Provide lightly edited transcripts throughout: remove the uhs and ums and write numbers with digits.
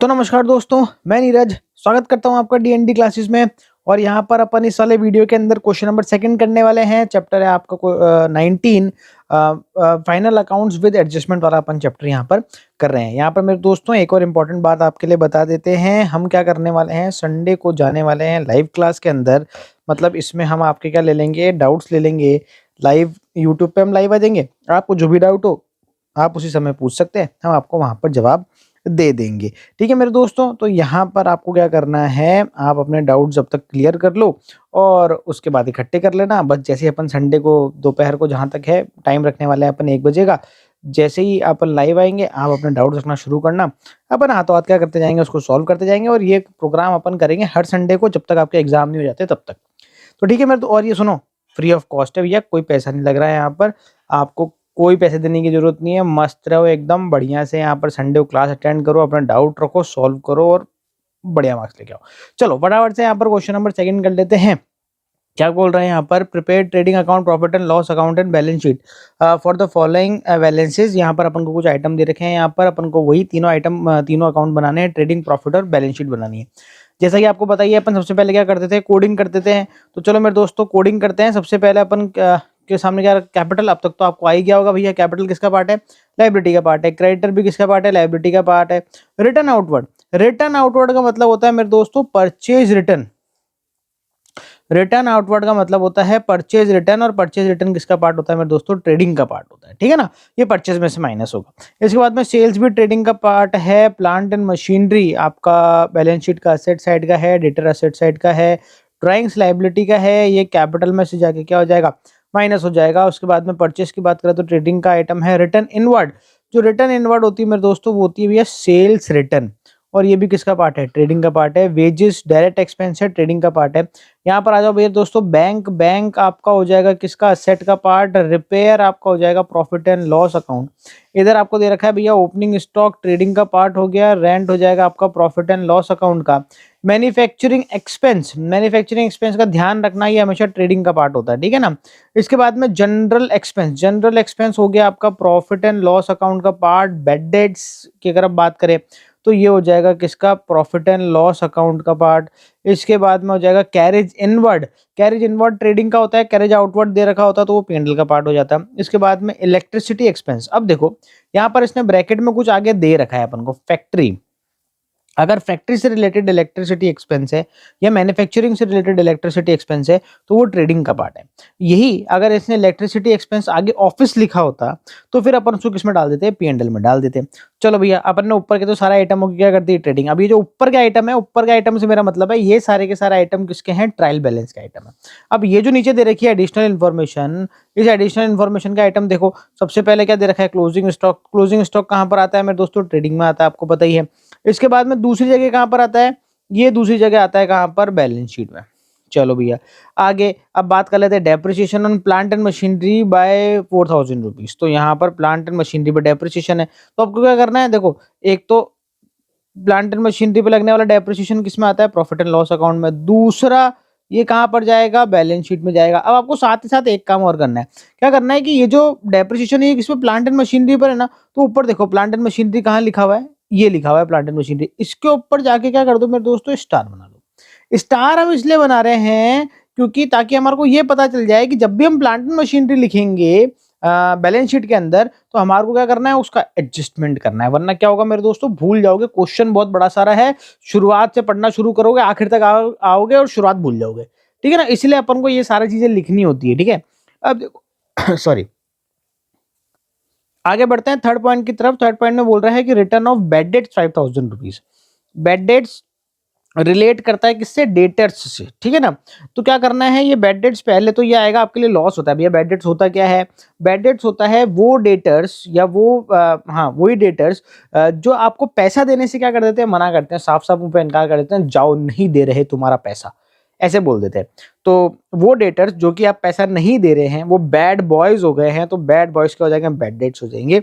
तो नमस्कार दोस्तों, मैं नीरज स्वागत करता हूं आपका डीएनडी क्लासेस में। और यहां पर अपन इस वाले वीडियो के अंदर क्वेश्चन नंबर सेकंड करने वाले हैं। चैप्टर है आपका 19 फाइनल अकाउंट्स विद एडजस्टमेंट वाला अपन चैप्टर यहां पर कर रहे हैं। यहां पर मेरे दोस्तों एक और इम्पॉर्टेंट बात आपके लिए बता देते हैं। हम क्या करने वाले हैं, संडे को जाने वाले हैं लाइव क्लास के अंदर। मतलब इसमें हम आपके क्या ले लेंगे, डाउट्स ले लेंगे। लाइव यूट्यूब पे हम लाइव आ जाएंगे। आपको जो भी डाउट हो आप उसी समय पूछ सकते हैं, हम आपको वहां पर जवाब दे देंगे। ठीक है मेरे दोस्तों, तो यहाँ पर आपको क्या करना है, आप अपने डाउट जब तक क्लियर कर लो और उसके बाद इकट्ठे कर लेना। बस जैसे ही अपन संडे को दोपहर को जहाँ तक है टाइम रखने वाले हैं अपन 1 बजे का, जैसे ही अपन लाइव आएंगे आप अपने डाउट रखना शुरू करना। अपन हाथों हाथ क्या करते जाएंगे, उसको सॉल्व करते जाएंगे। और ये प्रोग्राम अपन करेंगे हर संडे को जब तक आपके एग्जाम नहीं हो जाते तब तक। तो ठीक है मेरे, तो और ये सुनो, फ्री ऑफ कॉस्ट है भैया, कोई पैसा नहीं लग रहा है यहाँ पर। आपको कोई पैसे देने की जरूरत नहीं है। मस्त रहो एकदम बढ़िया से, यहाँ पर संडे को क्लास अटेंड करो, अपना डाउट रखो, सॉल्व करो और बढ़िया मार्क्स लेके आओ। चलो फटाफट से यहाँ पर क्वेश्चन नंबर सेकंड कर लेते हैं। क्या बोल रहे हैं यहाँ पर, prepare trading account, profit and loss account and balance sheet for the following balances. यहाँ पर अपन को कुछ आइटम दे रखे हैं। यहाँ पर अपन को वही तीनों आइटम तीनों अकाउंट बनाने हैं, ट्रेडिंग, प्रॉफिट और बैलेंस शीट बनानी है। जैसा कि आपको बताइए, अपन सबसे पहले क्या करते थे, कोडिंग करते थे। तो चलो मेरे दोस्तों कोडिंग करते हैं। सबसे पहले अपन के सामने क्या, कैपिटल। अब तक तो आपको आ ही गया होगा भैया, कैपिटल किसका पार्ट है, लाइबिलिटी का पार्ट है। क्रेडिटर भी किसका पार्ट है, लाइबिलिटी का पार्ट है। रिटर्न आउटवर्ड, रिटर्न आउटवर्ड का मतलब होता है मेरे दोस्तों परचेज रिटर्न। रिटर्न आउटवर्ड का मतलब होता है परचेज रिटर्न, और परचेज रिटर्न किसका पार्ट होता है मेरे दोस्तों, ट्रेडिंग का पार्ट होता है। ठीक है ना, ये परचेज में से माइनस होगा। इसके बाद में सेल्स भी ट्रेडिंग का पार्ट है। प्लांट एंड मशीनरी आपका बैलेंस शीट का असेट साइड का है, डेटर असेट साइड का है। ड्राइंग्स लाइबिलिटी का है। ये कैपिटल में से जाके क्या हो जाएगा, माइनस हो जाएगा। उसके बाद में परचेज की बात करें तो ट्रेडिंग का आइटम है। रिटर्न इनवर्ड, जो रिटर्न इनवर्ड होती है मेरे दोस्तों वो होती है भैया सेल्स रिटर्न, और ये भी किसका पार्ट है, ट्रेडिंग का पार्ट है। वेजेस डायरेक्ट एक्सपेंस है, ट्रेडिंग का पार्ट है। यहाँ पर आ जाओ भैया दोस्तों, बैंक, बैंक आपका हो जाएगा किसका, असेट का पार्ट। रिपेयर आपका हो जाएगा प्रॉफिट एंड लॉस अकाउंट। इधर आपको दे रखा है भैया ओपनिंग स्टॉक, ट्रेडिंग का पार्ट हो गया। रेंट हो जाएगा आपका प्रॉफिट एंड लॉस अकाउंट का। मैन्युफैक्चरिंग एक्सपेंस, मैन्युफैक्चरिंग एक्सपेंस का ध्यान रखना, ये हमेशा ट्रेडिंग का पार्ट होता है। ठीक है ना। इसके बाद में जनरल एक्सपेंस, जनरल एक्सपेंस हो गया आपका प्रॉफिट एंड लॉस अकाउंट का पार्ट। बैड डेट्स की अगर आप बात करें तो ये हो जाएगा किसका, प्रॉफिट एंड लॉस अकाउंट का पार्ट। इसके बाद में हो जाएगा carriage inward, carriage inward trading का होता है। कैरेज आउटवर्ड दे रखा होता है तो वो P&L का पार्ट हो जाता है। इसके बाद में इलेक्ट्रिसिटी एक्सपेंस। अब देखो यहाँ पर इसने ब्रैकेट में कुछ आगे दे रखा है अपन को, फैक्ट्री। अगर फैक्ट्री से रिलेटेड इलेक्ट्रिसिटी एक्सपेंस है या मैन्युफैक्चरिंग से रिलेटेड इलेक्ट्रिसिटी एक्सपेंस है तो वो ट्रेडिंग का पार्ट है। यही अगर इसने इलेक्ट्रिसिटी एक्सपेंस आगे ऑफिस लिखा होता तो फिर अपन उसको किसमें डाल देते हैं, P&L में डाल देते। चलो भैया, अपन ने ऊपर के तो सारे आइटमों की क्या कर दी, ट्रेडिंग। अब ये जो ऊपर के आइटम है, ऊपर के आइटम से मेरा मतलब है ये सारे के सारे आइटम किसके हैं, ट्रायल बैलेंस के आइटम है। अब ये जो नीचे दे रखी है एडिशनल इन्फॉर्मेशन, इस एडिशनल इन्फॉर्मेशन का आइटम देखो, सबसे पहले क्या दे रखा है, क्लोजिंग स्टॉक। क्लोजिंग स्टॉक कहाँ पर आता है मेरे दोस्तों, ट्रेडिंग में आता है, आपको पता ही है। इसके बाद में दूसरी जगह कहां पर आता है, ये दूसरी जगह आता है कहां पर, बैलेंस शीट में। चलो भैया आगे अब बात कर लेते हैं depreciation on plant and machinery by 4000 rupees. तो यहाँ पर प्लांट एंड मशीनरी पर डेप्रिसिएशन है, तो आपको क्या करना है, देखो एक तो प्लांट एंड मशीनरी पे लगने वाला डेप्रिसिएशन किस में आता है, प्रॉफिट एंड लॉस अकाउंट में। दूसरा ये कहां पर जाएगा, बैलेंस शीट में जाएगा। अब आपको साथ ही साथ एक काम और करना है, क्या करना है कि ये जो डेप्रिसिएशन है किसमें, प्लांट एंड मशीनरी पर है ना, तो ऊपर देखो प्लांट एंड मशीनरी कहाँ लिखा हुआ है, ये लिखा हुआ है प्लांट एंड मशीनरी। इसके ऊपर जाके क्या कर दो मेरे दोस्तों, स्टार बना लो। स्टार हम इसलिए बना रहे हैं क्योंकि ताकि हमारे को ये पता चल जाए कि जब भी हम प्लांट एंड मशीनरी लिखेंगे बैलेंस शीट के अंदर तो हमारे को क्या करना है, उसका एडजस्टमेंट करना है। वरना क्या होगा मेरे दोस्तों, भूल जाओगे। क्वेश्चन बहुत बड़ा सारा है, शुरुआत से पढ़ना शुरू करोगे, आखिर तक आओगे और शुरुआत भूल जाओगे। ठीक है ना, इसलिए अपन को ये सारी चीजें लिखनी होती है। ठीक है, अब देखो सॉरी, आगे बढ़ते हैं थर्ड पॉइंट की तरफ। थर्ड पॉइंट में बोल रहा है कि return of bad debts 5000 rupees. Bad debts relate करता है किससे, डेटर्स से। ठीक है ना, तो क्या करना है, ये बैड डेट्स पहले तो ये आएगा आपके लिए लॉस होता है भैया। बैड डेट्स होता क्या है, बैड डेट्स होता है वो डेटर्स या वो हाँ वही डेटर्स जो आपको पैसा देने से क्या कर देते हैं, मना करते हैं, साफ साफ मुंह पे इनकार कर देते हैं, जाओ नहीं दे रहे तुम्हारा पैसा, ऐसे बोल देते हैं। तो वो डेटर्स जो कि आप पैसा नहीं दे रहे हैं वो बैड बॉयज हो गए हैं, तो बैड बॉयज क्या हो जाएंगे, बैड डेट्स हो जाएंगे,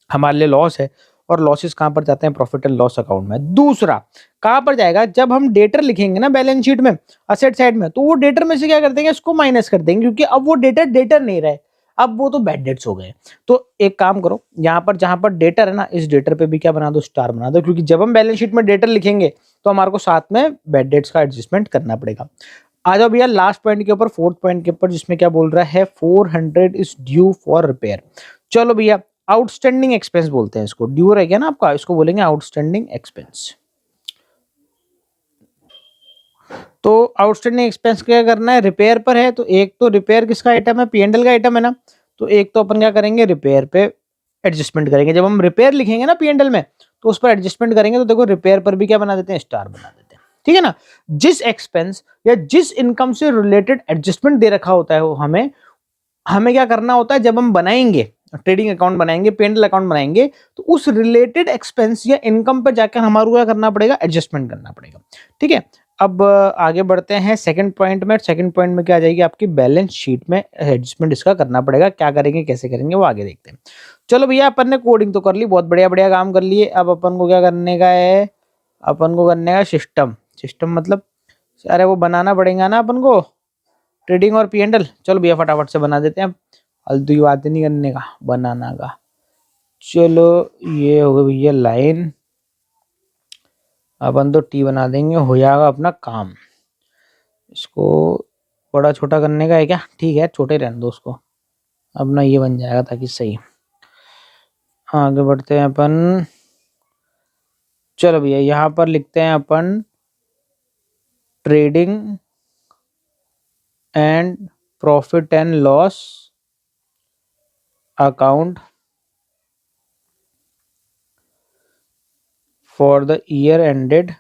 हमारे लिए लॉस है। और लॉसेस कहां पर जाते हैं, प्रॉफिट एंड लॉस अकाउंट में। दूसरा कहां पर जाएगा, जब हम डेटर लिखेंगे ना बैलेंस शीट में असेट साइड में, तो वो डेटर में से क्या कर देंगे, इसको माइनस कर देंगे, क्योंकि अब वो डेटर डेटर नहीं रहे, अब वो तो बैड डेट्स हो गए। तो एक काम करो, यहाँ पर जहां पर डेटर है ना, इस डेटर पे भी क्या बना दो, स्टार बना दो, क्योंकि जब हम बैलेंस शीट में डेटर लिखेंगे तो हमारे को साथ में बैड डेट्स का एडजस्टमेंट करना पड़ेगा। आ जाओ भैया लास्ट पॉइंट के ऊपर, फोर्थ पॉइंट के ऊपर, जिसमें क्या बोल रहा है, 400 इज ड्यू फॉर रिपेयर। चलो भैया, आउटस्टैंडिंग एक्सपेंस बोलते हैं इसको, ड्यू रह गया ना आपका, इसको बोलेंगे आउटस्टैंडिंग एक्सपेंस। तो आउटस्टैंडिंग एक्सपेंस क्या करना है, रिपेयर पर है, तो एक तो रिपेयर किसका आइटम है, पीएनडल का आइटम है ना, तो एक तो अपन क्या करेंगे, रिपेयर पे एडजस्टमेंट करेंगे। जब हम रिपेयर लिखेंगे ना पीएनडल में, तो उस पर एडजस्टमेंट करेंगे, तो देखो रिपेयर पर भी क्या बना देते हैं, स्टार बना देते हैं, ठीक है ना। जिस एक्सपेंस या जिस इनकम से रिलेटेड एडजस्टमेंट दे रखा होता है वो हमें हमें क्या करना होता है, जब हम बनाएंगे ट्रेडिंग अकाउंट बनाएंगे, पीएनडल अकाउंट बनाएंगे, तो उस रिलेटेड एक्सपेंस या इनकम पर जाकर हमारे को क्या करना पड़ेगा, एडजस्टमेंट करना पड़ेगा, ठीक है। अब आगे बढ़ते हैं सेकंड पॉइंट में। सेकंड पॉइंट में क्या आ जाएगी, आपकी बैलेंस शीट में एडजस्टमेंट इसका करना पड़ेगा। क्या करेंगे, कैसे करेंगे, वो आगे देखते हैं। चलो भैया, अपन ने कोडिंग तो कर ली, बहुत बढ़िया बढ़िया काम कर लिए। अब अपन को क्या करने का है, अपन को करने का सिस्टम। सिस्टम मतलब, अरे वो बनाना पड़ेगा ना अपन को, ट्रेडिंग और पीएनडल। चलो भैया फटाफट से बना देते हैं, फालतू की बातें नहीं करने का, बनाना का। चलो ये हो गया भैया लाइन, अपन तो टी बना देंगे, हो जाएगा अपना काम। इसको बड़ा छोटा करने का है क्या, ठीक है छोटे रहने दो उसको, अपना ये बन जाएगा ताकि सही। आगे बढ़ते हैं अपन। चलो भैया यहाँ पर लिखते हैं अपन trading and profit and loss account for the year ended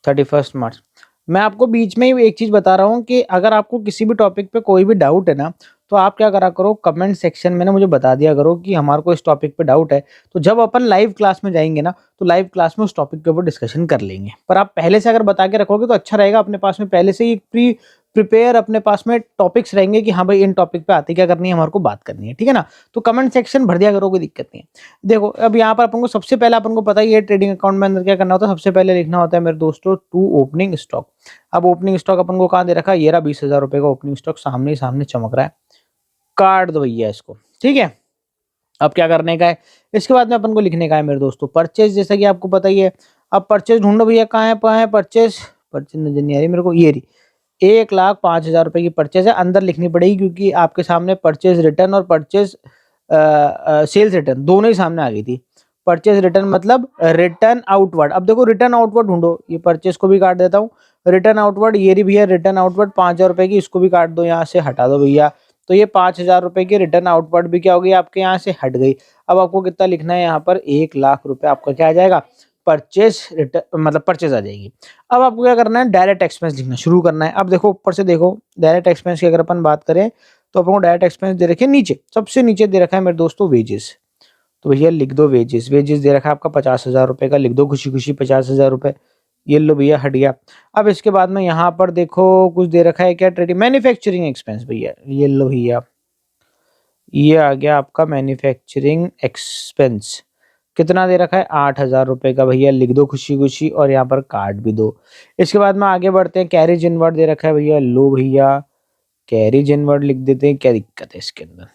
31 March. मैं आपको बीच में ही एक चीज बता रहा हूँ कि अगर आपको किसी भी टॉपिक पे कोई भी डाउट है ना, तो आप क्या करा करो, कमेंट सेक्शन में ना मुझे बता दिया करो कि हमारे को इस टॉपिक पे डाउट है। तो जब अपन लाइव क्लास में जाएंगे ना, तो लाइव क्लास में उस टॉपिक के ऊपर डिस्कशन कर लेंगे। पर आप पहले से अगर बता के रखोगे तो अच्छा रहेगा, अपने पास में पहले से ही प्रिपेयर अपने पास में टॉपिक्स रहेंगे कि हाँ भाई इन टॉपिक पे आते क्या करनी है, हमारे को बात करनी है, ठीक है ना। तो कमेंट सेक्शन भर दिया करो, कोई दिक्कत नहीं है। देखो अब यहाँ पर अपन को सबसे पहले अपन को पता ही है ट्रेडिंग अकाउंट में अंदर क्या करना होता है, सबसे पहले लिखना होता है मेरे दोस्तों टू ओपनिंग स्टॉक। अब ओपनिंग स्टॉक अपन को कहाँ दे रखा है, ये रहा 20,000 रुपए का ओपनिंग स्टॉक, सामने ही सामने चमक रहा है, काट दो भैया इसको, ठीक है। अब क्या करने का है, इसके बाद में अपन को लिखने का है मेरे दोस्तों परचेज, जैसा कि आपको पता ही है। अब परचेज ढूंढो भैया, कहाँ है परचेज, परचेज नजर नहीं आ रही मेरे को, ये रही। 1,05,000 रुपए की परचेज है, अंदर लिखनी पड़ेगी क्योंकि आपके सामने परचेज रिटर्न और परचेज सेल्स रिटर्न दोनों ही सामने आ गई थी। परचेज रिटर्न मतलब रिटर्न आउटवर्ड। अब देखो रिटर्न आउटवर्ड ढूंढो, ये परचेज को भी काट देता हूँ, रिटर्न आउटवर्ड ये रही भैया, रिटर्न आउटवर्ड 5,000 रुपए की, इसको भी काट दो, यहाँ से हटा दो भैया। तो ये 5,000 रुपए की रिटर्न आउटवर्ड भी क्या हो गई, आपके यहाँ से हट गई। अब आपको कितना लिखना है, यहाँ पर 1,00,000 रुपए आपका क्या आ जाएगा, परचेज रिटर्न मतलब परचेज आ जाएगी। अब आपको क्या करना है, डायरेक्ट एक्सपेंस लिखना शुरू करना है। अब देखो ऊपर से देखो, डायरेक्ट एक्सपेंस की अगर अपन बात करें तो अपन को डायरेक्ट एक्सपेंस दे रखे नीचे, सबसे नीचे दे रखा है मेरे दोस्तों वेजेस। तो भैया लिख दो वेजेस, वेजेस दे रखा है आपका 50,000 रुपए का, लिख दो खुशी खुशी 50,000 रुपए, ये लो भैया हट गया। अब इसके बाद में यहाँ पर देखो कुछ दे रखा है क्या, ट्रेडिंग मैन्युफैक्चरिंग एक्सपेंस, भैया ये लो भैया, ये आ गया आपका मैन्युफैक्चरिंग एक्सपेंस। कितना दे रखा है, 8,000 रुपए का, भैया लिख दो खुशी खुशी और यहाँ पर काट भी दो। इसके बाद में आगे बढ़ते हैं, कैरेज इनवर्ड दे रखा है भैया, लो भैया कैरेज इनवर्ड लिख देते हैं, क्या दिक्कत है इसके अंदर,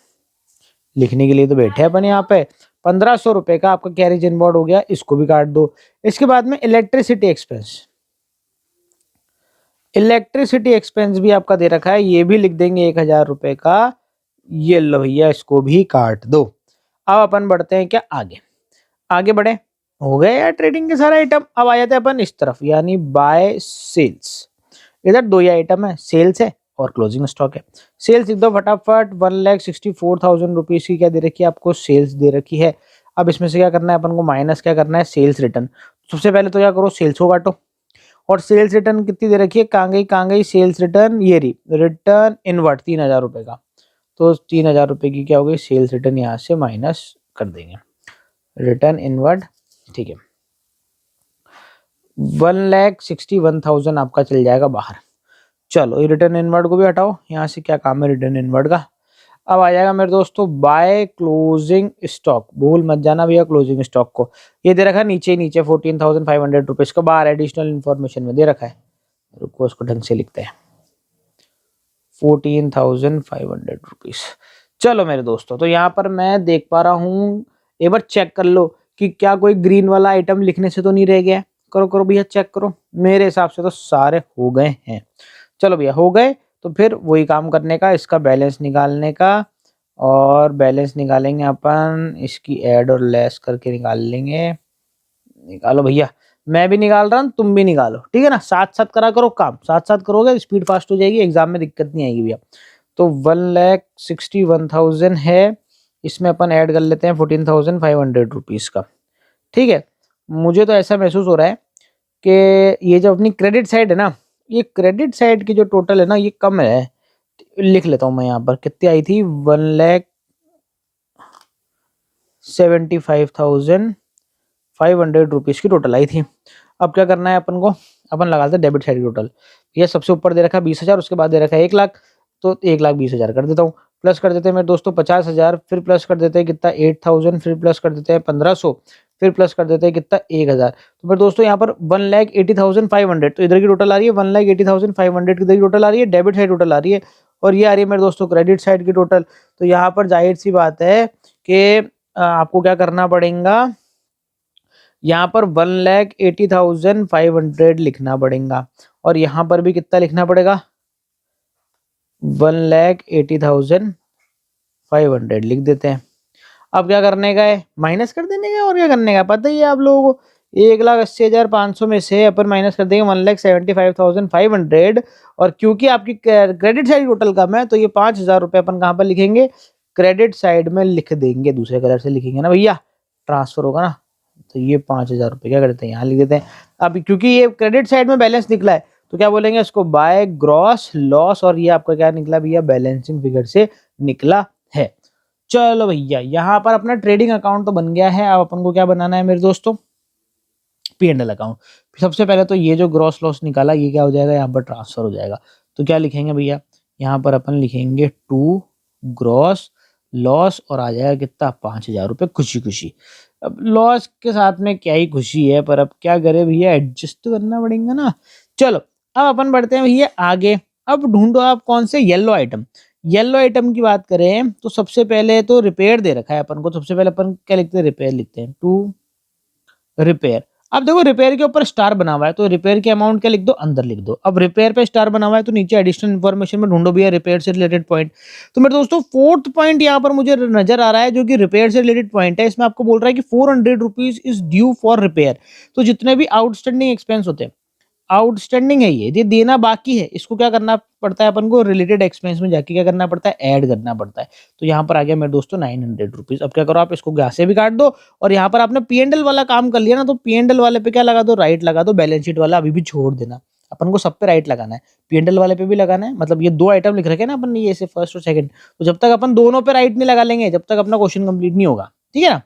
लिखने के लिए तो बैठे अपन यहाँ पे। 1,500 रुपए का आपका कैरेज इनवर्ड हो गया, इसको भी काट दो। इसके बाद में इलेक्ट्रिसिटी एक्सपेंस, इलेक्ट्रिसिटी एक्सपेंस भी आपका दे रखा है, ये भी लिख देंगे 1,000 रुपए का, ये लो भैया इसको भी काट दो। अब अपन बढ़ते हैं क्या आगे, आगे बढ़े, हो गए यार ट्रेडिंग के सारे आइटम। अब आ जाते हैं अपन इस तरफ, यानी बाय सेल्स। इधर दो ही आइटम है, सेल्स है और क्लोजिंग स्टॉक है। सेल्स एकदम फटाफट 1,64,000 रुपीज की क्या दे रखी है आपको, सेल्स दे रखी है। अब इसमें से क्या करना है अपन को, माइनस क्या करना है, सेल्स रिटर्न। सबसे पहले तो क्या करो, सेल्स को काटो, और सेल्स रिटर्न कितनी दे रखी है, कहाँ गई सेल्स रिटर्न, ये रही रिटर्न इनवर्ट 3,000 रुपए का। तो 3,000 रुपए की क्या हो गई, सेल्स रिटर्न यहाँ से माइनस कर देंगे, रिटर्न इनवर्ड, ठीक है। 1,61,000 आपका चल जाएगा बाहर। चलो ये रिटर्न इनवर्ड को भी हटाओ, यहाँ से क्या काम है रिटर्न इनवर्ड का। अब आ जाएगा मेरे दोस्तों बाय क्लोजिंग स्टॉक, भूल मत जाना भैया क्लोजिंग स्टॉक को, ये दे रखा है नीचे नीचे 14,500 रुपीज का, बाहर एडिशनल इन्फॉर्मेशन में दे रखा है, रुको उसको ढंग से लिखते हैं। 14,500 रुपीज। चलो मेरे दोस्तों, तो यहाँ पर मैं देख पा रहा हूँ, एक बार चेक कर लो कि क्या कोई ग्रीन वाला आइटम लिखने से तो नहीं रह गया। करो करो भैया, चेक करो। मेरे हिसाब से तो सारे हो गए हैं। चलो भैया, हो गए तो फिर वही काम करने का, इसका बैलेंस निकालने का। और बैलेंस निकालेंगे अपन, इसकी ऐड और लेस करके निकाल लेंगे। निकालो भैया, मैं भी निकाल रहा हूँ, तुम भी निकालो, ठीक है ना। साथ साथ करा करो काम, साथ साथ करोगे स्पीड फास्ट हो जाएगी, एग्जाम में दिक्कत नहीं आएगी भैया। तो 1,61,000 है, इसमें अपन ऐड कर लेते हैं 14,500 रुपीज का। ठीक है, मुझे तो ऐसा महसूस हो रहा है कि ये जो अपनी क्रेडिट साइड है ना, ये क्रेडिट साइड की जो टोटल है ना, ये कम है। लिख लेता हूँ मैं यहाँ पर, कितनी आई थी, 1,75,500 रुपीज की टोटल आई थी। अब क्या करना है अपन को, अपन लगाते हैं डेबिट साइड की टोटल। ये सबसे ऊपर दे रखा है 20,000, उसके बाद दे रखा है 1,00,000, तो 1,20,000 कर देता हूँ। प्लस कर देते हैं मेरे दोस्तों 50,000, फिर प्लस कर देते हैं कितना 8,000, फिर प्लस कर देते हैं 1,500, फिर प्लस कर देते हैं कितना 1,000। तो मेरे दोस्तों यहाँ पर 1,80,500, तो इधर की टोटल आ रही है 1,80,500 की, इधर की टोटल आ रही है, डेबिट साइड टोटल आ रही है। और ये आ रही है मेरे दोस्तों क्रेडिट साइड की टोटल। तो यहाँ पर जाहिर सी बात है कि आपको क्या करना पड़ेगा, यहाँ पर 1,80,500 लिखना पड़ेगा। और यहाँ पर भी कितना लिखना पड़ेगा, 1,80,500 लिख देते हैं। अब क्या करने का है, माइनस कर देने का, और क्या करने का पता ही है आप लोगों को। 1,80,500 में से अपन माइनस कर देंगे 1,75,500। और क्योंकि आपकी क्रेडिट साइड टोटल कम है, तो ये 5,000 रुपये अपन कहाँ पर लिखेंगे, क्रेडिट साइड में लिख देंगे, दूसरे कलर से लिखेंगे ना भैया, ट्रांसफर होगा ना। तो ये 5,000 रुपये क्या करते हैं, यहाँ लिख देते हैं। अब क्योंकि ये क्रेडिट साइड में बैलेंस निकला है, तो क्या बोलेंगे इसको, बाय ग्रॉस लॉस। और ये आपका क्या निकला भैया, बैलेंसिंग फिगर से निकला है। चलो भैया, यहाँ पर अपना ट्रेडिंग अकाउंट तो बन गया है। अब अपन को क्या बनाना है मेरे दोस्तों, P&L अकाउंट। सबसे पहले तो ये जो ग्रॉस लॉस निकाला, ये क्या हो जाएगा, यहाँ पर ट्रांसफर हो जाएगा। तो क्या लिखेंगे भैया, यहाँ पर अपन लिखेंगे टू ग्रॉस लॉस, और आ जाएगा कितना, 5,000 रुपये, खुशी खुशी। अब लॉस के साथ में क्या ही खुशी है, पर अब क्या करे भैया, एडजस्ट तो करना पड़ेगा ना। चलो अब अपन बढ़ते हैं भैया आगे। अब ढूंढो आप कौन से येलो आइटम। येलो आइटम की बात करें तो सबसे पहले तो रिपेयर दे रखा है अपन को। सबसे पहले अपन क्या लिखते हैं, रिपेयर लिखते हैं, टू रिपेयर। अब देखो रिपेयर के ऊपर स्टार बना हुआ है, तो रिपेयर की अमाउंट क्या लिख दो, अंदर लिख दो। अब रिपेयर पे स्टार बना हुआ है, तो नीचे एडिशनल इन्फॉर्मेशन में ढूंढो भैया रिपेयर से रिलेटेड पॉइंट। तो मेरे दोस्तों फोर्थ पॉइंट यहाँ पर मुझे नजर आ रहा है, जो कि रिपेयर से रिलेटेड पॉइंट है। इसमें आपको बोल रहा है कि 400 rupees is due for repair. तो जितने भी आउटस्टैंडिंग एक्सपेंस होते हैं, आउटस्टैंडिंग है ये देना बाकी है, इसको क्या करना पड़ता है अपन को, रिलेटेड एक्सपेंस में जाके क्या करना पड़ता है, ऐड करना पड़ता है। तो यहाँ पर आ गया मेरे दोस्तों 900 रुपीज। अब क्या करो, आप इसको यहाँ से भी काट दो, और यहाँ पर आपने P&L वाला काम कर लिया ना, तो P&L वाले पे क्या लगा दो, राइट लगा दो। बैलेंस शीट वाला अभी भी छोड़ देना, अपन को सब पे राइट लगाना है, P&L वाले पे भी लगाना है। मतलब ये दो आइटम लिख रखे हैं ना अपन ने, ये से फर्स्ट और सेकंड, तो जब तक अपन दोनों पे राइट नहीं लगा लेंगे, जब तक अपना क्वेश्चन कंप्लीट नहीं होगा, ठीक है ना।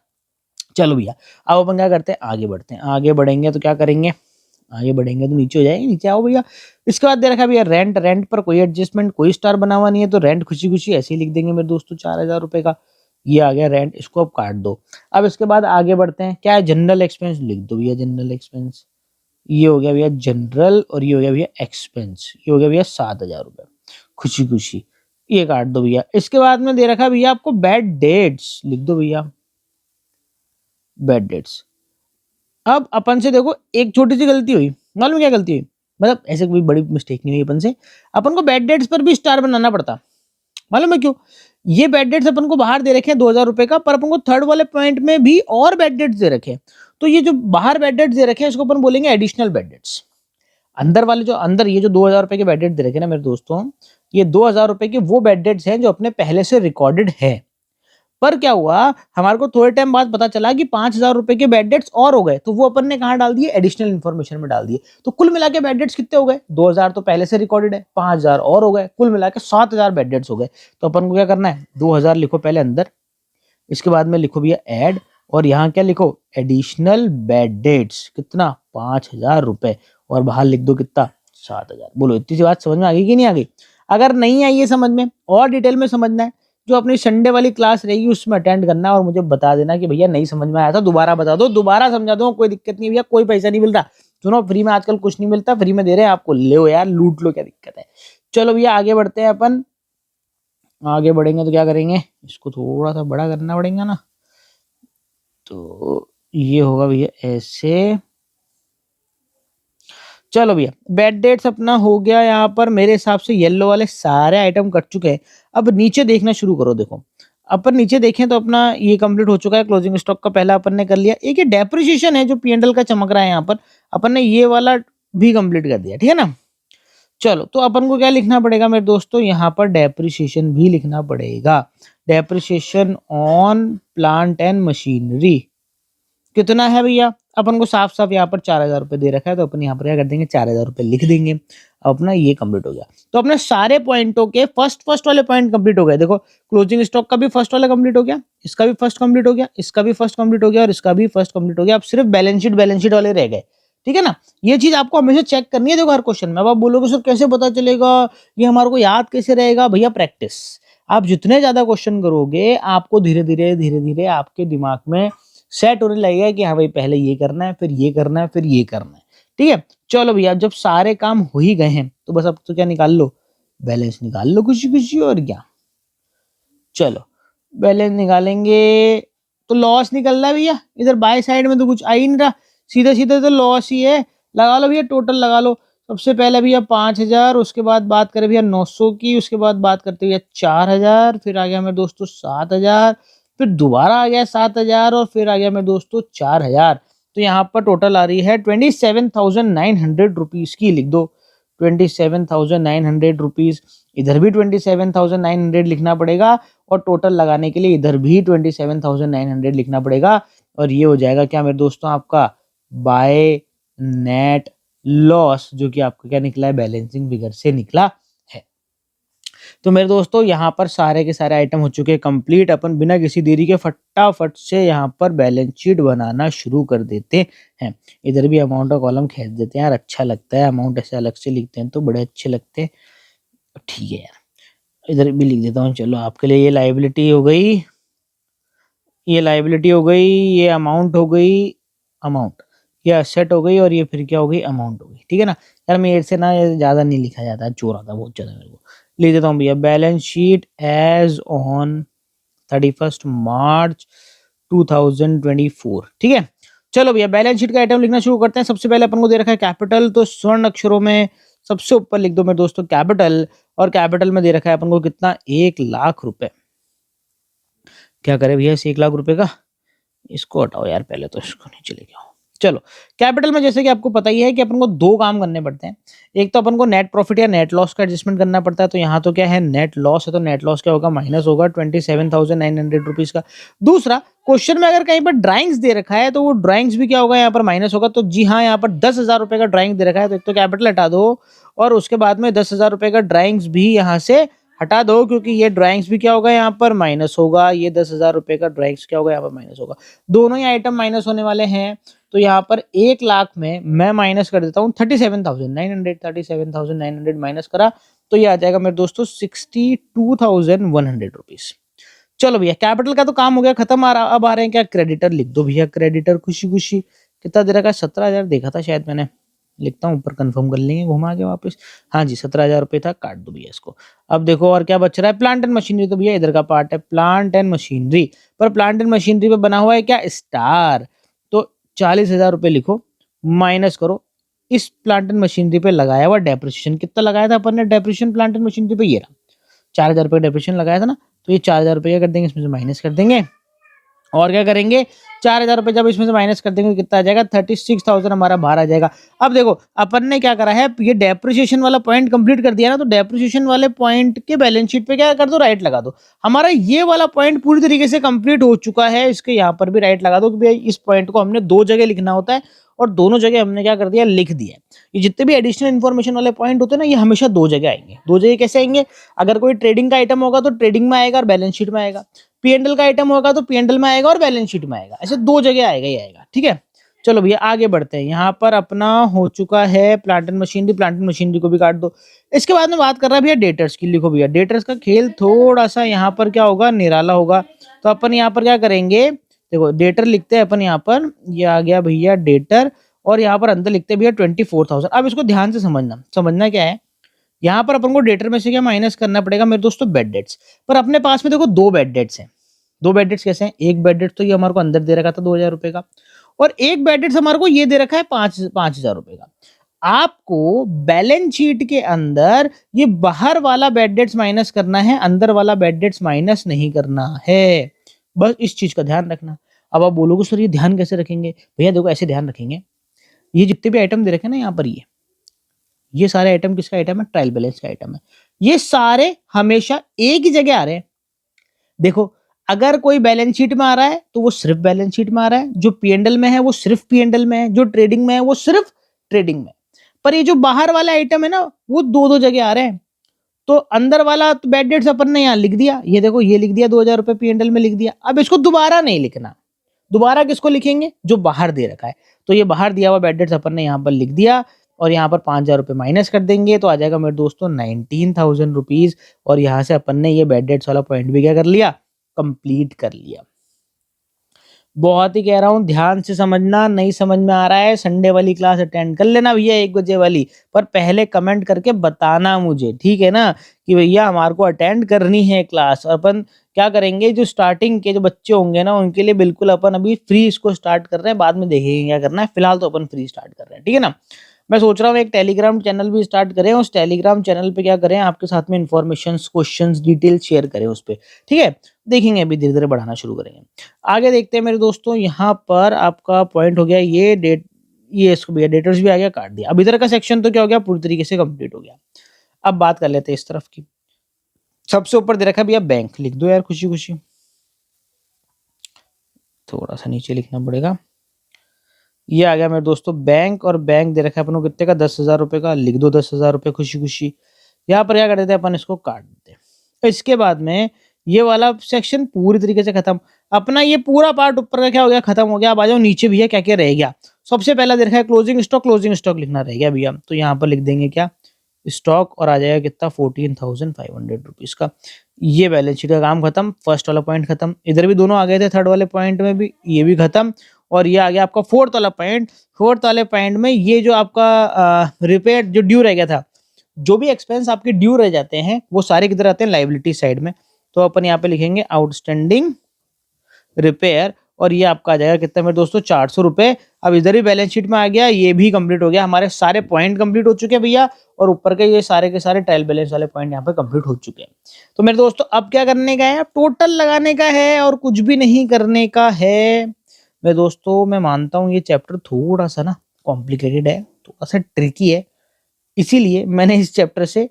चलो भैया, अब अपन क्या करते हैं, आगे बढ़ते हैं। आगे बढ़ेंगे तो क्या करेंगे, आगे बढ़ेंगे तो नीचे हो जाएंगे, नीचे आओ भैया। इसके बाद दे रखा है भैया रेंट। रेंट पर कोई एडजस्टमेंट, कोई स्टार बना हुआ नहीं है, तो रेंट खुशी खुशी ऐसे ही लिख देंगे मेरे दोस्तों, 4,000 रुपए का। ये आ गया रेंट, इसको अब काट दो। अब इसके बाद आगे बढ़ते हैं, क्या है, जनरल एक्सपेंस लिख दो भैया, जनरल एक्सपेंस। ये हो गया भैया जनरल, और ये हो गया भैया एक्सपेंस, ये हो गया भैया 7,000 रुपए, खुशी खुशी। ये काट दो भैया। इसके बाद में दे रखा है भैया आपको बैड डेट्स, लिख दो भैया बैड डेट्स। अब अपन से देखो एक छोटी सी गलती हुई, मालूम क्या गलती हुई, मतलब ऐसे कोई बड़ी मिस्टेक नहीं हुई अपन से। अपन को बैड डेट्स पर भी स्टार बनाना पड़ता, मालूम है क्यों। ये बैड डेट्स अपन को बाहर दे रखे हैं 2,000 रुपए का, पर अपन को थर्ड वाले पॉइंट में भी और बैड डेट्स दे रखे हैं। तो ये जो बाहर बैड डेट्स दे रखे हैं, इसको अपन बोलेंगे एडिशनल बैड डेट्स। अंदर वाले जो अंदर ये जो 2,000 रुपए के बैड डेट दे रखे हैं ना मेरे दोस्तों, ये 2,000 रुपए के वो बैड डेट्स हैं जो अपने पहले से रिकॉर्डेड है। पर क्या हुआ, हमारे को थोड़े टाइम बाद पता चला कि 5,000 रुपए के बैड डेट्स और हो गए, तो वो अपन ने कहाँ डाल दिए, एडिशनल इन्फॉर्मेशन में डाल दिए। तो कुल मिला के बैड डेट्स कितने हो गए, 2,000 तो पहले से रिकॉर्डेड है, 5,000 और हो गए, कुल मिला के 7,000 बैड डेट्स हो गए। तो अपन को क्या करना है, 2,000 लिखो पहले अंदर, इसके बाद में लिखो भैया ऐड, और यहाँ क्या लिखो, एडिशनल बैड डेट्स, कितना, 5,000 रुपए, और बाहर लिख दो कितना, 7,000। बोलो इतनी सी बात समझ में आ गई कि नहीं आ गई। अगर नहीं आई है समझ में, और डिटेल में समझना है, जो अपनी संडे वाली क्लास रहेगी उसमें अटेंड करना, और मुझे बता देना कि भैया नहीं समझ में आया था, दोबारा बता दो, दोबारा समझा दो, कोई दिक्कत नहीं भैया, कोई पैसा नहीं मिल रहा। सुनो, फ्री में आजकल कुछ नहीं मिलता, फ्री में दे रहे हैं आपको, ले यार, लूट लो, क्या दिक्कत है। चलो भैया आगे बढ़ते हैं अपन। आगे बढ़ेंगे तो क्या करेंगे, इसको थोड़ा सा बड़ा करना पड़ेगा ना, तो ये होगा भैया ऐसे। चलो भैया बेड डेट्स अपना हो गया यहाँ पर, मेरे हिसाब से येलो वाले सारे आइटम कट चुके हैं। अब नीचे देखना शुरू करो। देखो अपन नीचे देखें तो अपना ये कंप्लीट हो चुका है, क्लोजिंग स्टॉक का पहला अपन ने कर लिया। एक ये डेप्रिसिएशन है जो P&L का चमक रहा है यहाँ पर, अपन ने ये वाला भी कंप्लीट कर दिया, ठीक है ना। चलो तो अपन को क्या लिखना पड़ेगा मेरे दोस्तों, यहाँ पर डेप्रिसिएशन भी लिखना पड़ेगा। Depreciation on plant and machinery कितना है भैया, अपन को साफ साफ यहाँ पर 4,000 रुपए दे रखा है, तो अपन यहाँ पर क्या कर देंगे 4,000 रुपए लिख देंगे। अब अपना ये कंप्लीट हो गया। तो अपने सारे पॉइंटों के फर्स्ट वाले पॉइंट कंप्लीट हो गए। देखो क्लोजिंग स्टॉक का भी फर्स्ट वाला कंप्लीट हो गया, इसका भी फर्स्ट कंप्लीट हो गया, इसका भी फर्स्ट कंप्लीट हो गया और इसका भी फर्स्ट कंप्लीट हो गया। अब सिर्फ बैलेंस शीट वाले रह गए, ठीक है ना। ये चीज आपको हमेशा चेक करनी है। देखो हर क्वेश्चन में अब आप बोलोगे सर कैसे पता चलेगा, ये हमारे को याद कैसे रहेगा, भैया प्रैक्टिस। आप जितने ज्यादा क्वेश्चन करोगे आपको धीरे धीरे आपके दिमाग में सेट होने लगेगा कि हाँ भाई पहले ये करना है, फिर ये करना है, फिर ये करना है, ठीक है। चलो भैया जब सारे काम हो ही गए हैं तो बस अब तो क्या निकाल लो, बैलेंस निकाल लो खुशी खुशी, और क्या। चलो बैलेंस निकालेंगे तो लॉस निकल रहा है भैया, इधर बाय साइड में तो कुछ आ ही नहीं रहा, सीधे सीधे तो लॉस ही है। लगा लो भैया टोटल लगा लो। सबसे पहले भैया 5,000, उसके बाद बात करें भैया 900 की, उसके बाद बात करते भैया 4,000, फिर आ गया मेरे दोस्तों 7,000, फिर दोबारा आ गया 7,000 और फिर आ गया मेरे दोस्तों 4,000। तो यहाँ पर टोटल आ रही है 27,900 रुपीज की, लिख दो 27,900 रुपीज। इधर भी 27,900 लिखना पड़ेगा और टोटल लगाने के लिए इधर भी 27,900 लिखना पड़ेगा। और ये हो जाएगा क्या मेरे दोस्तों आपका बाय नेट लॉस, जो कि आपका क्या निकला है बैलेंसिंग फिगर से निकला है। तो मेरे दोस्तों यहाँ पर सारे के सारे आइटम हो चुके हैं कंप्लीट। अपन बिना किसी देरी के फटाफट से यहाँ पर बैलेंस शीट बनाना शुरू कर देते हैं। इधर भी अमाउंट का कॉलम खींच देते हैं यार, अच्छा लगता है। अमाउंट ऐसे अलग से लिखते हैं तो बड़े अच्छे लगते हैं, ठीक है यार। इधर भी लिख देता हूँ। चलो आपके लिए ये लाइबिलिटी हो गई, ये लाइबिलिटी हो गई, ये अमाउंट हो गई, अमाउंट ये असेट हो गई, और ये फिर क्या हो गई अमाउंट हो गई, ठीक है ना। यार मेरे से ना ज्यादा नहीं लिखा जाता, चोर आता बहुत ज्यादा मेरे को। लिख देता हूँ भैया बैलेंस शीट एज ऑन 31 मार्च 2024, ठीक है। चलो भैया बैलेंस शीट का आइटम लिखना शुरू करते हैं। सबसे पहले अपन को दे रखा है कैपिटल, तो स्वर्ण अक्षरों में सबसे ऊपर लिख दो मेरे दोस्तों कैपिटल, और कैपिटल में दे रखा है अपन को कितना 1,00,000 रुपए। क्या करे भैया इस 1,00,000 रुपए का, इसको हटाओ यार, पहले तो इसको नीचे लेके आओ। चलो कैपिटल में जैसे कि आपको पता ही है कि अपन को दो काम करने पड़ते हैं। एक तो अपन को नेट प्रॉफिट या नेट लॉस का एडजस्टमेंट करना पड़ता है, तो यहाँ तो क्या है नेट लॉस है, तो नेट लॉस क्या होगा माइनस होगा 27,900 रुपीज का। दूसरा क्वेश्चन में अगर कहीं पर ड्राइंग्स दे रखा है तो वो ड्राइंग्स भी क्या होगा यहाँ पर माइनस होगा। तो जी हाँ यहाँ पर 10,000 रुपए का ड्राइंग दे रखा है, तो एक तो कैपिटल हटा दो और उसके बाद में 10,000 रुपए का ड्राइंग्स भी यहाँ से हटा दो, क्योंकि ये ड्राइंग्स भी क्या होगा यहाँ पर माइनस होगा, ये 10,000 रुपए का ड्राइंग्स क्या होगा यहाँ पर माइनस होगा। दोनों ही आइटम माइनस होने वाले हैं, तो यहाँ पर 1,00,000 में मैं माइनस कर देता हूँ 37,900 माइनस करा, तो ये आ जाएगा मेरे दोस्तों 62,100 रुपीज। चलो भैया कैपिटल का तो काम हो गया खत्म। अब आ रहे हैं क्या क्रेडिटर, लिख दो भैया क्रेडिटर खुशी खुशी। कितना दे रखा है 17,000 देखा था शायद मैंने, लिखता हूँ ऊपर कंफर्म कर लेंगे घुमा के वापस। हाँ जी 17,000 रुपये था, काट दो भैया इसको। अब देखो और क्या बच रहा है, प्लांट एंड मशीनरी, तो भैया इधर का पार्ट है प्लांट एंड मशीनरी, पर प्लांट एंड मशीनरी पे बना हुआ है क्या स्टार, तो 40,000 रुपये लिखो, माइनस करो इस प्लांट एंड मशीनरी पे लगाया हुआ डेप्रिसिएशन। कितना लगाया था अपन ने डेप्रिसिएशन प्लांट एंड मशीनरी पे, ये रहा 4,000 रुपये डेप्रिसिएशन लगाया था ना, तो ये 4,000 रुपये क्या कर देंगे इसमें से माइनस कर देंगे, और क्या करेंगे 4,000 रुपये जब इसमें से माइनस कर देंगे कितना आ जाएगा 36,000 हमारा बाहर आ जाएगा। अब देखो अपन ने क्या करा है, ये डेप्रिसिएशन वाला पॉइंट कंप्लीट कर दिया ना, तो डेप्रिसिएशन वाले पॉइंट के बैलेंस शीट पे क्या कर दो राइट लगा दो। हमारा ये वाला पॉइंट पूरी तरीके से कंप्लीट हो चुका है, इसके यहाँ पर भी राइट लगा दो कि भाई इस पॉइंट को हमने दो जगह लिखना होता है और दोनों जगह हमने क्या कर दिया लिख दिया। ये जितने भी एडिशनल इन्फॉर्मेशन वाले पॉइंट होते हैं ना, ये हमेशा दो जगह आएंगे। दो जगह कैसे आएंगे, अगर कोई ट्रेडिंग का आइटम होगा तो ट्रेडिंग में आएगा और बैलेंस शीट में आएगा, P&L का आइटम होगा तो P&L में आएगा और बैलेंस शीट में आएगा, ऐसे दो जगह आएगा ही आएगा, ठीक है। चलो भैया आगे बढ़ते हैं। यहाँ पर अपना हो चुका है plant and machinery, plant and machinery को भी काट दो। इसके बाद में बात कर रहा है भैया डेटर्स की, लिखो भैया डेटर्स का खेल थोड़ा सा यहाँ पर क्या होगा निराला होगा। तो अपन यहाँ पर क्या करेंगे, देखो डेटर लिखते हैं अपन यहाँ पर, ये आ गया भैया डेटर, और यहाँ पर अंदर लिखते हैं भैया 24,000। अब इसको ध्यान से समझना, समझना क्या है, यहाँ पर अपन को डेटर में से क्या माइनस करना पड़ेगा मेरे दोस्तों, बेड डेट्स। पर अपने पास में देखो 2 बेड डेट्स हैं। 2 बेड डेट्स कैसे हैं? एक बेड डेट तो ये हमारे को अंदर दे रखा था 2000 रुपए का, और एक बेड डेट्स हमारे को ये दे रखा है 5000 रुपए का। आपको बैलेंस शीट के अंदर ये बाहर वाला बेड डेट्स माइनस करना है, अंदर वाला बेड डेट्स माइनस नहीं करना है। बस इस चीज का ध्यान रखना। अब आप बोलोगे सर ये ध्यान कैसे रखेंगे? भैया देखो ऐसे ध्यान रखेंगे, ये जितने भी आइटम दे रखे हैं ना यहाँ पर, ये सारे आइटम किसका आइटम है? ट्रायल बैलेंस का आइटम है। ये सारे हमेशा एक ही जगह आ रहे हैं। देखो अगर कोई बैलेंस शीट में आ रहा है तो वो सिर्फ बैलेंस शीट में आ रहा है, जो पीएनएल में है वो सिर्फ पीएनएल में है, जो ट्रेडिंग में है वो सिर्फ ट्रेडिंग में। पर ये जो बाहर वाला आइटम है ना, वो 2-2 जगह आ रहे हैं। तो अंदर वाला तो बेड डेट्स अपन ने यहाँ लिख दिया, ये देखो ये लिख दिया 2000 रुपए पीएनएल में लिख दिया। अब इसको दोबारा नहीं लिखना। दोबारा किसको लिखेंगे? जो बाहर दे रखा है। तो ये बाहर दिया हुआ बेड डेट्स अपन ने यहाँ पर लिख दिया, और यहाँ पर 5000 रुपए माइनस कर देंगे तो आ जाएगा मेरे दोस्तों 19,000 रुपीज। और यहाँ से अपन ने ये बेड डेट्स वाला पॉइंट भी क्या कर लिया? कंप्लीट कर लिया। बहुत ही कह रहा हूँ ध्यान से समझना, नहीं समझ में आ रहा है संडे वाली क्लास अटेंड कर लेना भैया 1 बजे वाली, पर पहले कमेंट करके बताना मुझे, ठीक है ना, कि भैया हमारे को अटेंड करनी है क्लास। और अपन क्या करेंगे, जो स्टार्टिंग के जो बच्चे होंगे ना उनके लिए बिल्कुल अपन अभी फ्री इसको स्टार्ट कर रहे हैं, बाद में देखेंगे क्या करना है, फिलहाल तो अपन फ्री स्टार्ट कर रहे हैं, ठीक है ना। मैं सोच रहा हूँ एक टेलीग्राम चैनल भी स्टार्ट करें, उस टेलीग्राम चैनल पे क्या करें, आपके साथ में इन्फॉर्मेशन, क्वेश्चंस, डिटेल शेयर करें उस पे, ठीक है। देखेंगे अभी धीरे धीरे बढ़ाना शुरू करेंगे। आगे देखते हैं मेरे दोस्तों, यहाँ पर आपका पॉइंट हो गया ये डेट, ये इसको भी डेटर्स भी आ गया, काट दिया। अब इधर का सेक्शन तो क्या हो गया, पूरी तरीके से कंप्लीट हो गया। अब बात कर लेते हैं इस तरफ की। सबसे ऊपर दे रखा है भैया बैंक, लिख दो यार खुशी खुशी, थोड़ा सा नीचे लिखना पड़ेगा। ये आ गया मेरे दोस्तों बैंक, और बैंक दे रखा है अपन को कितने का, 10,000 रुपए का, लिख दो 10,000 रुपए खुशी खुशी। यहाँ पर क्या कर देते हैं अपन, इसको काट देते हैं। इसके बाद में ये वाला सेक्शन पूरी तरीके से खत्म। अपना ये पूरा पार्ट ऊपर का क्या हो गया, खत्म हो गया। अब आ जाओ नीचे भैया क्या क्या रह गया। सबसे पहला दे रखा है क्लोजिंग स्टॉक, क्लोजिंग स्टॉक लिखना रह गया भैया, तो यहाँ पर लिख देंगे क्या, स्टॉक, और आ जाएगा कितना 14,500 रुपीज का। ये बैलेंस शीट का काम खत्म, फर्स्ट वाला पॉइंट खत्म। इधर भी दोनों आ गए थे, थर्ड वाले पॉइंट में भी ये भी खत्म। और ये आ गया आपका फोर्थ वाला पॉइंट। फोर्थ वाले पॉइंट में ये जो आपका रिपेयर जो ड्यू रह गया था, जो भी एक्सपेंस आपके ड्यू रह जाते हैं वो सारे किधर आते हैं, लाइबिलिटी साइड में। तो अपन यहाँ पे लिखेंगे आउटस्टैंडिंग रिपेयर, और ये आपका आ जाएगा कितना मेरे दोस्तों, 400 रुपए। अब इधर ही बैलेंस शीट में आ गया, ये भी कंप्लीट हो गया, हमारे सारे पॉइंट कंप्लीट हो चुके हैं भैया। और ऊपर के ये सारे के सारे ट्रायल बैलेंस वाले पॉइंट यहाँ पे कंप्लीट हो चुके हैं। तो मेरे दोस्तों अब क्या करने का है, अब टोटल लगाने का है और कुछ भी नहीं करने का है। मेरे दोस्तों मैं मानता हूँ ये चैप्टर थोड़ा सा ना कॉम्प्लिकेटेड है, थोड़ा सा ट्रिकी है, इसीलिए मैंने इस चैप्टर से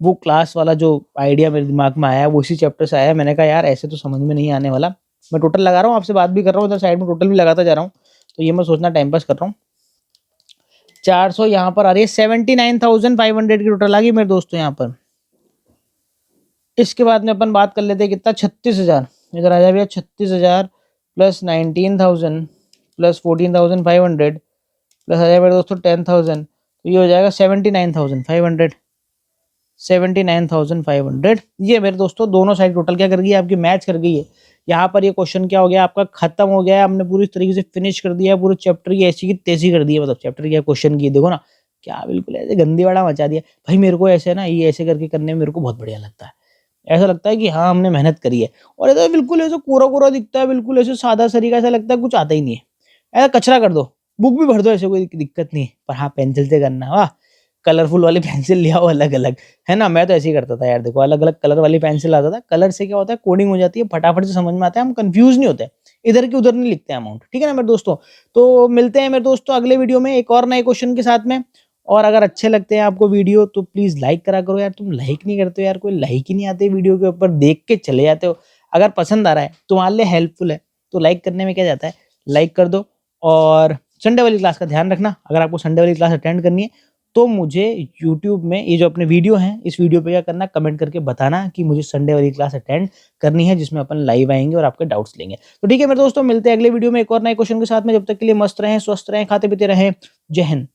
वो क्लास वाला जो आइडिया मेरे दिमाग में आया वो इसी चैप्टर से आया। मैंने कहा यार ऐसे तो समझ में नहीं आने वाला, मैं टोटल लगा रहा हूँ, आपसे बात भी कर रहा हूँ, उधर साइड में टोटल भी लगाता जा रहा हूँ। तो ये मैं सोचना टाइम पास कर रहा हूँ। 400 यहाँ पर आ रही है, 79,500 की टोटल आ गई मेरे दोस्तों यहाँ पर। इसके बाद में अपन बात कर लेते हैं कितना, 36,000। इधर आ जाए भैया 36,000 प्लस 19,000 प्लस 14,500 प्लस आ जाए मेरे दोस्तों 10,000, तो ये हो जाएगा 79,500। 79,500 ये मेरे दोस्तों दोनों साइड टोटल क्या कर गई है, आपकी मैच कर गई है। यहाँ पर ये क्वेश्चन क्या हो गया, आपका खत्म हो गया है, हमने पूरी तरीके से फिनिश कर दिया है, पूरे चैप्टर की ऐसी की तेजी कर दी है। मतलब चैप्टर क्या क्वेश्चन की देखो ना, क्या बिल्कुल ऐसे गंदी वाड़ा मचा दिया भाई। मेरे को ऐसे ना ये ऐसे करके करने में मेरे को बहुत बढ़िया लगता है। ऐसा लगता है कि हाँ हमने मेहनत करी है। और ऐसा बिल्कुल ऐसे कोरा कोरा दिखता है, बिल्कुल ऐसे सादा सरीका, ऐसा लगता है कुछ आता ही नहीं है। ऐसा कचरा कर दो, बुक भी भर दो, ऐसे कोई दिक्कत नहीं है। पर हाँ पेंसिल से करना, वाह कलरफुल वाली पेंसिल लिया हो अलग अलग, है ना। मैं तो ऐसे ही करता था यार, देखो अलग अलग कलर वाली पेंसिल आता था। कलर से क्या होता है, कोडिंग हो जाती है, फटाफट से समझ में आता है, हम कंफ्यूज नहीं होते, इधर की उधर नहीं लिखते हैं अमाउंट, ठीक है ना मेरे दोस्तों। तो मिलते हैं मेरे दोस्तों अगले वीडियो में एक और नए क्वेश्चन के साथ में। और अगर अच्छे लगते हैं आपको वीडियो तो प्लीज लाइक करा करो यार, तुम लाइक नहीं करते हो यार, कोई लाइक ही नहीं आते वीडियो के ऊपर, देख के चले जाते हो। अगर पसंद आ रहा है तुम्हारे लिए हेल्पफुल है तो लाइक करने में क्या जाता है, लाइक कर दो। और संडे वाली क्लास का ध्यान रखना, अगर आपको संडे वाली क्लास अटेंड करनी है तो मुझे यूट्यूब में ये जो अपने वीडियो हैं, इस वीडियो पे क्या करना, कमेंट करके बताना कि मुझे संडे वाली क्लास अटेंड करनी है, जिसमें अपन लाइव आएंगे और आपके डाउट्स लेंगे। तो ठीक है मेरे दोस्तों, मिलते हैं अगले वीडियो में एक और नए क्वेश्चन के साथ में। जब तक के लिए मस्त रहें, स्वस्थ रहें, खाते पीते रहें। जय हिंद।